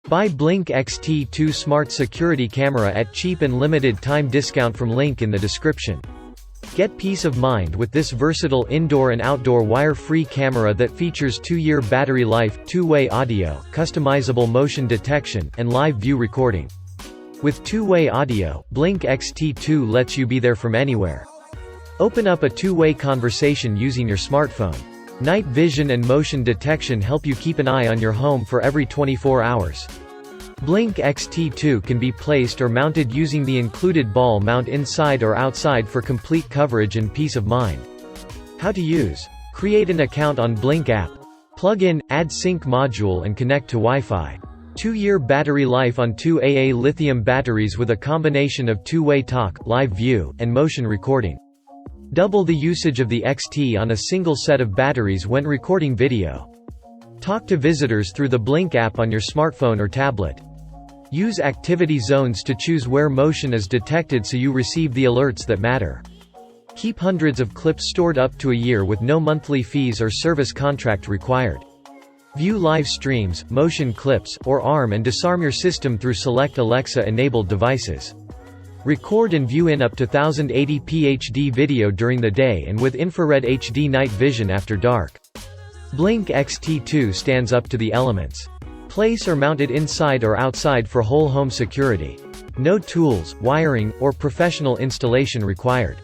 Buy Blink XT2 Smart Security Camera at cheap and limited time discount from link in the description. Get peace of mind with this versatile indoor and outdoor wire-free camera that features 2-year battery life, 2-way audio, customizable motion detection, and live view recording. With 2-way audio, Blink XT2 lets you be there from anywhere. Open up a 2-way conversation using your smartphone. Night vision and motion detection help you keep an eye on your home for every 24 hours. Blink XT2 can be placed or mounted using the included ball mount inside or outside for complete coverage and peace of mind. How to use. Create an account on Blink app. Plug in, add sync module and connect to Wi-Fi. 2-year battery life on 2 AA lithium batteries with a combination of 2-way talk, live view, and motion recording. Double the usage of the XT on a single set of batteries when recording video. Talk to visitors through the Blink app on your smartphone or tablet. Use activity zones to choose where motion is detected so you receive the alerts that matter. Keep hundreds of clips stored up to a year with no monthly fees or service contract required. View live streams, motion clips, or arm and disarm your system through select Alexa-enabled devices. Record and view in up to 1080p HD video during the day and with infrared HD night vision after dark. Blink XT2 stands up to the elements. Place or mount it inside or outside for whole home security. No tools, wiring, or professional installation required.